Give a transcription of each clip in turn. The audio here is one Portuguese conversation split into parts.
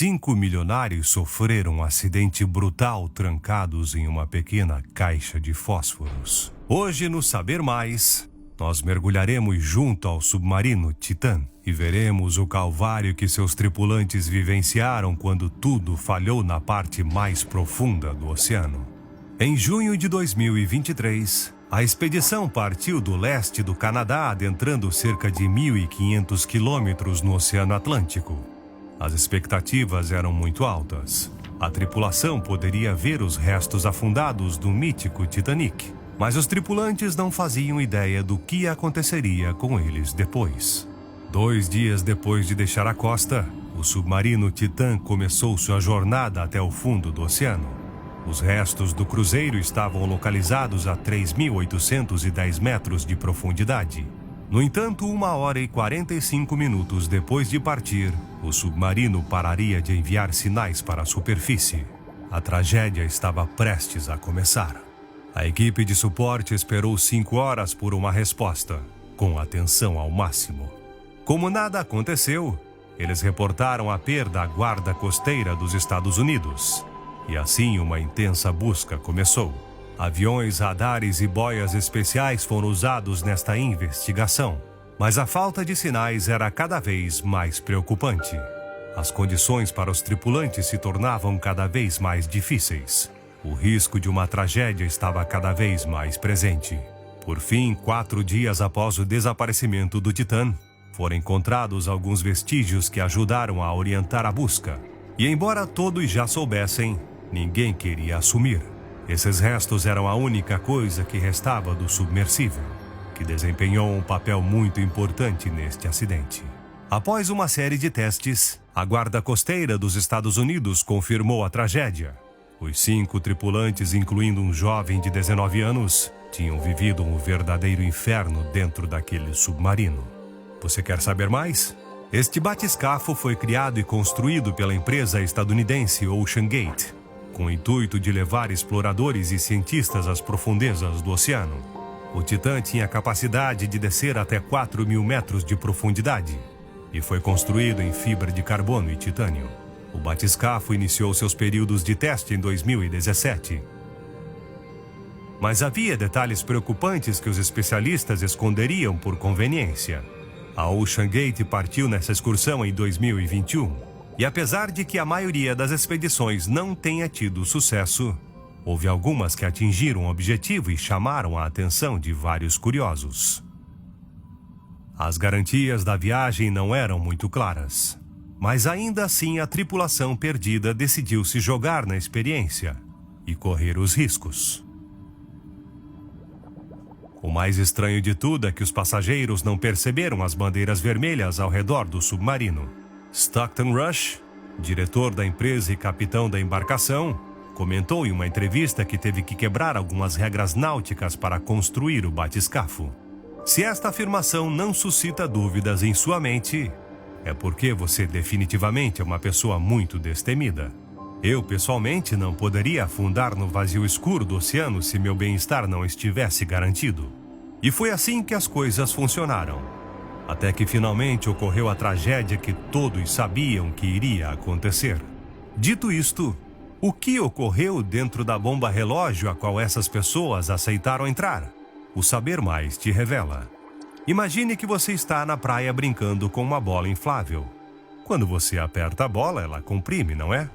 5 milionários sofreram um acidente brutal trancados em uma pequena caixa de fósforos. Hoje, no Saber Mais, nós mergulharemos junto ao submarino Titã e veremos o calvário que seus tripulantes vivenciaram quando tudo falhou na parte mais profunda do oceano. Em junho de 2023, a expedição partiu do leste do Canadá, adentrando cerca de 1.500 quilômetros no Oceano Atlântico. As expectativas eram muito altas. A tripulação poderia ver os restos afundados do mítico Titanic, mas os tripulantes não faziam ideia do que aconteceria com eles depois. 2 dias depois de deixar a costa, o submarino Titã começou sua jornada até o fundo do oceano. Os restos do cruzeiro estavam localizados a 3.810 metros de profundidade. No entanto, 1 hora e 45 minutos depois de partir, o submarino pararia de enviar sinais para a superfície. A tragédia estava prestes a começar. A equipe de suporte esperou 5 horas por uma resposta, com atenção ao máximo. Como nada aconteceu, eles reportaram a perda à Guarda Costeira dos Estados Unidos. E assim uma intensa busca começou. Aviões, radares e boias especiais foram usados nesta investigação, mas a falta de sinais era cada vez mais preocupante. As condições para os tripulantes se tornavam cada vez mais difíceis. O risco de uma tragédia estava cada vez mais presente. Por fim, 4 dias após o desaparecimento do Titã, foram encontrados alguns vestígios que ajudaram a orientar a busca. E embora todos já soubessem, ninguém queria assumir. Esses restos eram a única coisa que restava do submersível, que desempenhou um papel muito importante neste acidente. Após uma série de testes, a Guarda Costeira dos Estados Unidos confirmou a tragédia. Os 5 tripulantes, incluindo um jovem de 19 anos, tinham vivido um verdadeiro inferno dentro daquele submarino. Você quer saber mais? Este batiscafo foi criado e construído pela empresa estadunidense OceanGate, com o intuito de levar exploradores e cientistas às profundezas do oceano. O Titã tinha capacidade de descer até 4.000 metros de profundidade e foi construído em fibra de carbono e titânio. O batiscafo iniciou seus períodos de teste em 2017. Mas havia detalhes preocupantes que os especialistas esconderiam por conveniência. A OceanGate partiu nessa excursão em 2021. E apesar de que a maioria das expedições não tenha tido sucesso, houve algumas que atingiram o objetivo e chamaram a atenção de vários curiosos. As garantias da viagem não eram muito claras, mas ainda assim a tripulação perdida decidiu se jogar na experiência e correr os riscos. O mais estranho de tudo é que os passageiros não perceberam as bandeiras vermelhas ao redor do submarino. Stockton Rush, diretor da empresa e capitão da embarcação, comentou em uma entrevista que teve que quebrar algumas regras náuticas para construir o batiscafo. Se esta afirmação não suscita dúvidas em sua mente, é porque você definitivamente é uma pessoa muito destemida. Eu, pessoalmente, não poderia afundar no vazio escuro do oceano se meu bem-estar não estivesse garantido. E foi assim que as coisas funcionaram. Até que finalmente ocorreu a tragédia que todos sabiam que iria acontecer. Dito isto, o que ocorreu dentro da bomba relógio a qual essas pessoas aceitaram entrar? O Saber Mais te revela. Imagine que você está na praia brincando com uma bola inflável. Quando você aperta a bola, ela comprime, não é?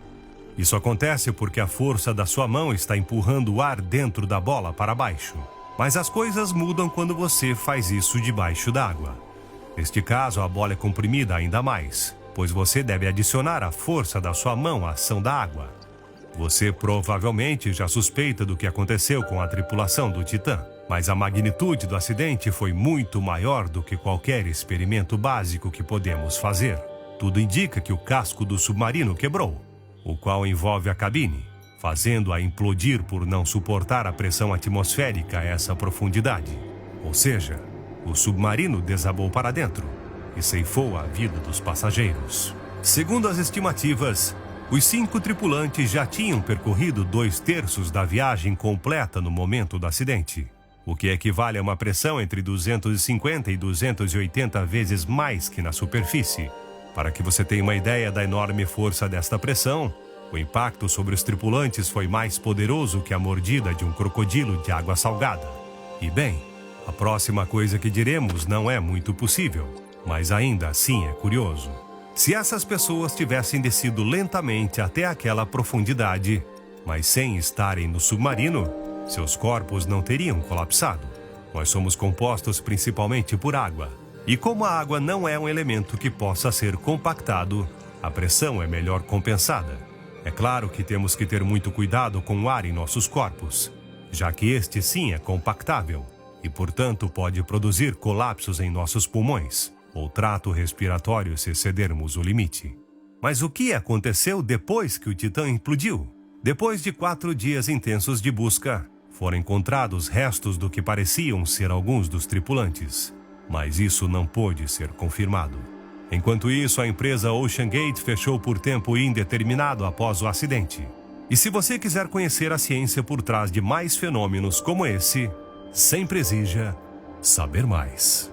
Isso acontece porque a força da sua mão está empurrando o ar dentro da bola para baixo. Mas as coisas mudam quando você faz isso debaixo d'água. Neste caso, a bola é comprimida ainda mais, pois você deve adicionar a força da sua mão à ação da água. Você provavelmente já suspeita do que aconteceu com a tripulação do Titã, mas a magnitude do acidente foi muito maior do que qualquer experimento básico que podemos fazer. Tudo indica que o casco do submarino quebrou, o qual envolve a cabine, fazendo-a implodir por não suportar a pressão atmosférica a essa profundidade. Ou seja, o submarino desabou para dentro e ceifou a vida dos passageiros. Segundo as estimativas, os 5 tripulantes já tinham percorrido 2/3 da viagem completa no momento do acidente, o que equivale a uma pressão entre 250 e 280 vezes mais que na superfície. Para que você tenha uma ideia da enorme força desta pressão, o impacto sobre os tripulantes foi mais poderoso que a mordida de um crocodilo de água salgada. E bem, a próxima coisa que diremos não é muito possível, mas ainda assim é curioso. Se essas pessoas tivessem descido lentamente até aquela profundidade, mas sem estarem no submarino, seus corpos não teriam colapsado. Nós somos compostos principalmente por água. E como a água não é um elemento que possa ser compactado, a pressão é melhor compensada. É claro que temos que ter muito cuidado com o ar em nossos corpos, já que este sim é compactável e, portanto, pode produzir colapsos em nossos pulmões ou trato respiratório se excedermos o limite. Mas o que aconteceu depois que o Titã implodiu? Depois de 4 dias intensos de busca, foram encontrados restos do que pareciam ser alguns dos tripulantes, mas isso não pôde ser confirmado. Enquanto isso, a empresa OceanGate fechou por tempo indeterminado após o acidente. E se você quiser conhecer a ciência por trás de mais fenômenos como esse, sempre exija saber mais.